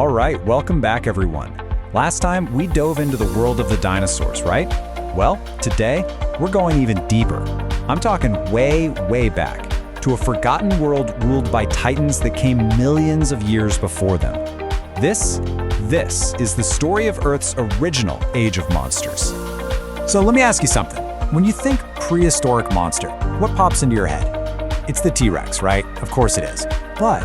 All right, welcome back everyone. Last time we dove into the world of the dinosaurs, right? Well, today we're going even deeper. I'm talking way, way back to a forgotten world ruled by titans that came millions of years before them. This is the story of Earth's original age of monsters. So let me ask you something. When you think prehistoric monster, what pops into your head? It's the T-Rex, right? Of course it is. But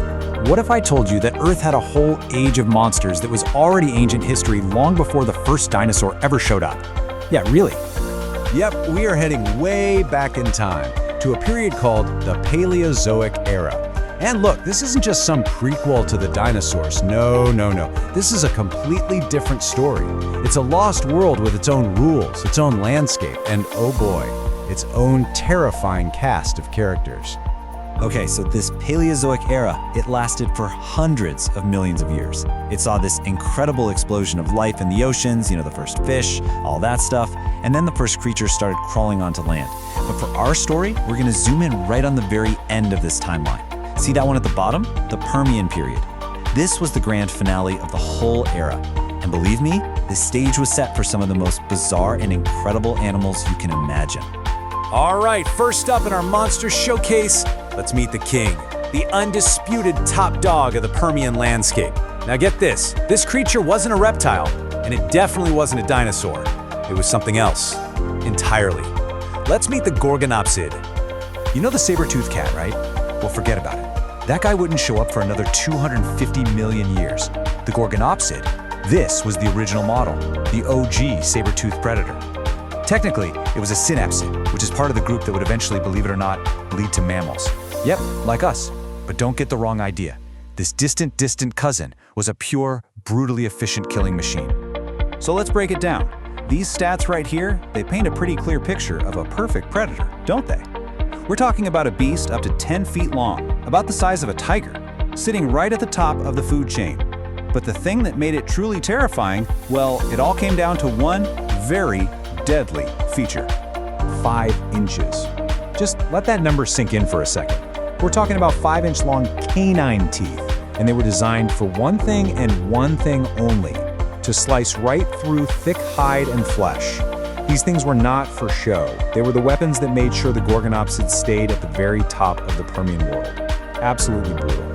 what if I told you that Earth had a whole age of monsters that was already ancient history long before the first dinosaur ever showed up? Yeah, really. Yep, we are heading way back in time to a period called the Paleozoic era. And look, this isn't just some prequel to the dinosaurs. No. This is a completely different story. It's a lost world with its own rules, its own landscape, and oh boy, its own terrifying cast of characters. Okay, so this Paleozoic era, it lasted for hundreds of millions of years. It saw this incredible explosion of life in the oceans, the first fish, all that stuff, and then the first creatures started crawling onto land. But for our story, we're gonna zoom in right on the very end of this timeline. See that one at the bottom? The Permian period. This was the grand finale of the whole era. And believe me, the stage was set for some of the most bizarre and incredible animals you can imagine. All right, first up in our monster showcase, let's meet the king, the undisputed top dog of the Permian landscape. Now get this creature wasn't a reptile, and it definitely wasn't a dinosaur. It was something else, entirely. Let's meet the Gorgonopsid. You know the saber-toothed cat, right? Well, forget about it. That guy wouldn't show up for another 250 million years. The Gorgonopsid, this was the original model, the OG saber-toothed predator. Technically, it was a synapsid, which is part of the group that would eventually, believe it or not, lead to mammals. Yep, like us. But don't get the wrong idea. This distant cousin was a pure, brutally efficient killing machine. So let's break it down. These stats right here, they paint a pretty clear picture of a perfect predator, don't they? We're talking about a beast up to 10 feet long, about the size of a tiger, sitting right at the top of the food chain. But the thing that made it truly terrifying, well, it all came down to one very deadly feature: 5 inches. Just let that number sink in for a second. We're talking about 5-inch long canine teeth, and they were designed for one thing and one thing only: to slice right through thick hide and flesh. These things were not for show. They were the weapons that made sure the Gorgonopsid stayed at the very top of the Permian world. Absolutely brutal.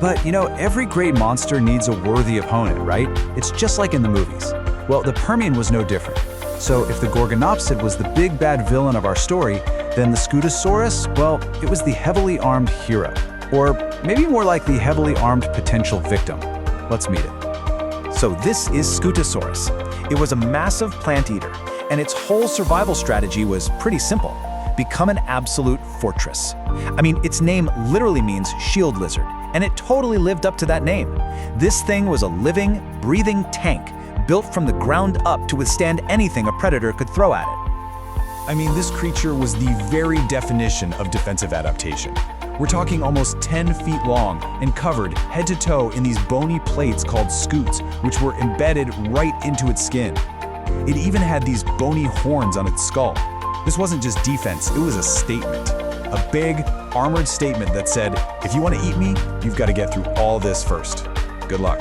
But every great monster needs a worthy opponent, right? It's just like in the movies. Well, the Permian was no different. So if the Gorgonopsid was the big bad villain of our story, then the Scutosaurus, well, it was the heavily armed hero. Or maybe more like the heavily armed potential victim. Let's meet it. So this is Scutosaurus. It was a massive plant eater, and its whole survival strategy was pretty simple: become an absolute fortress. I mean, its name literally means shield lizard, and it totally lived up to that name. This thing was a living, breathing tank, built from the ground up to withstand anything a predator could throw at it. I mean, this creature was the very definition of defensive adaptation. We're talking almost 10 feet long and covered head to toe in these bony plates called scutes, which were embedded right into its skin. It even had these bony horns on its skull. This wasn't just defense, it was a statement. A big, armored statement that said, if you want to eat me, you've got to get through all this first. Good luck.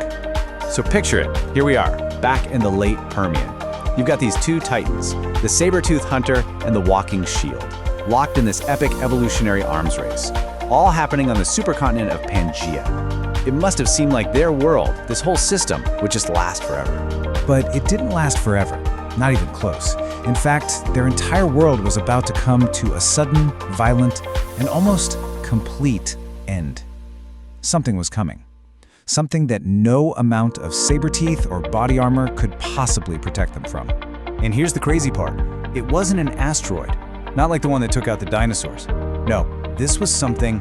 So picture it, here we are, back in the late Permian. You've got these two titans, the saber-toothed hunter and the walking shield, locked in this epic evolutionary arms race, all happening on the supercontinent of Pangaea. It must have seemed like their world, this whole system, would just last forever. But it didn't last forever, not even close. In fact, their entire world was about to come to a sudden, violent, and almost complete end. Something was coming. Something that no amount of saber teeth or body armor could possibly protect them from. And here's the crazy part. It wasn't an asteroid, not like the one that took out the dinosaurs. No, this was something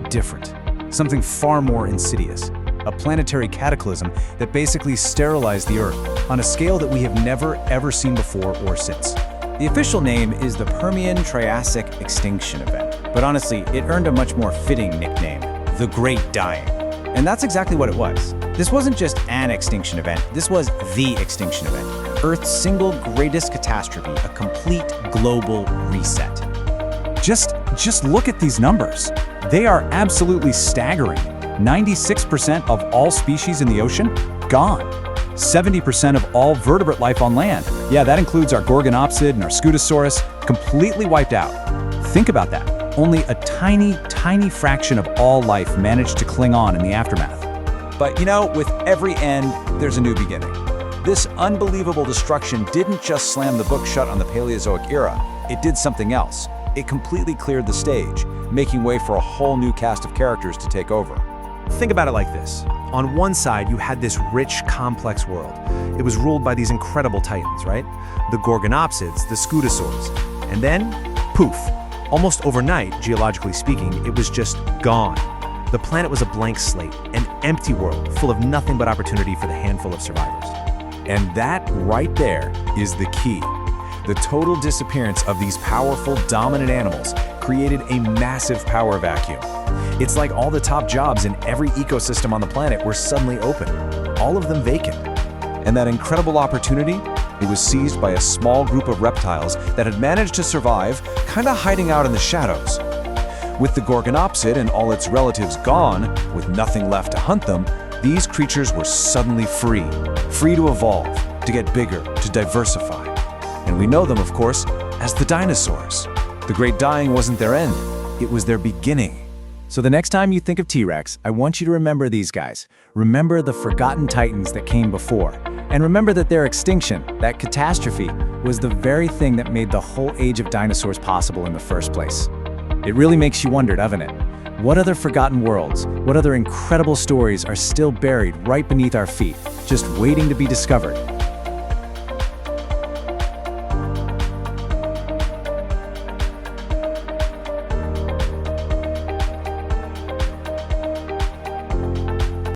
different, something far more insidious. A planetary cataclysm that basically sterilized the Earth on a scale that we have never ever seen before or since. The official name is the Permian-Triassic Extinction Event, but honestly, it earned a much more fitting nickname: the Great Dying. And that's exactly what it was. This wasn't just an extinction event, this was the extinction event. Earth's single greatest catastrophe, a complete global reset. Just look at these numbers. They are absolutely staggering. 96% of all species in the ocean? Gone. 70% of all vertebrate life on land. Yeah, that includes our Gorgonopsid and our Scutosaurus, completely wiped out. Think about that. Only a tiny, tiny fraction of all life managed to cling on in the aftermath. But you know, with every end, there's a new beginning. This unbelievable destruction didn't just slam the book shut on the Paleozoic era, it did something else. It completely cleared the stage, making way for a whole new cast of characters to take over. Think about it like this. On one side, you had this rich, complex world. It was ruled by these incredible titans, right? The Gorgonopsids, the Scutosaurs. And then, poof, almost overnight, geologically speaking, it was just gone. The planet was a blank slate, an empty world full of nothing but opportunity for the handful of survivors. And that right there is the key. The total disappearance of these powerful, dominant animals created a massive power vacuum. It's like all the top jobs in every ecosystem on the planet were suddenly open, all of them vacant. And that incredible opportunity, it was seized by a small group of reptiles that had managed to survive, kinda hiding out in the shadows. With the Gorgonopsid and all its relatives gone, with nothing left to hunt them, these creatures were suddenly free to evolve, to get bigger, to diversify. And we know them, of course, as the dinosaurs. The Great Dying wasn't their end, it was their beginning. So the next time you think of T-Rex, I want you to remember these guys. Remember the forgotten titans that came before. And remember that their extinction, that catastrophe, was the very thing that made the whole age of dinosaurs possible in the first place. It really makes you wonder, doesn't it? What other forgotten worlds, what other incredible stories are still buried right beneath our feet, just waiting to be discovered?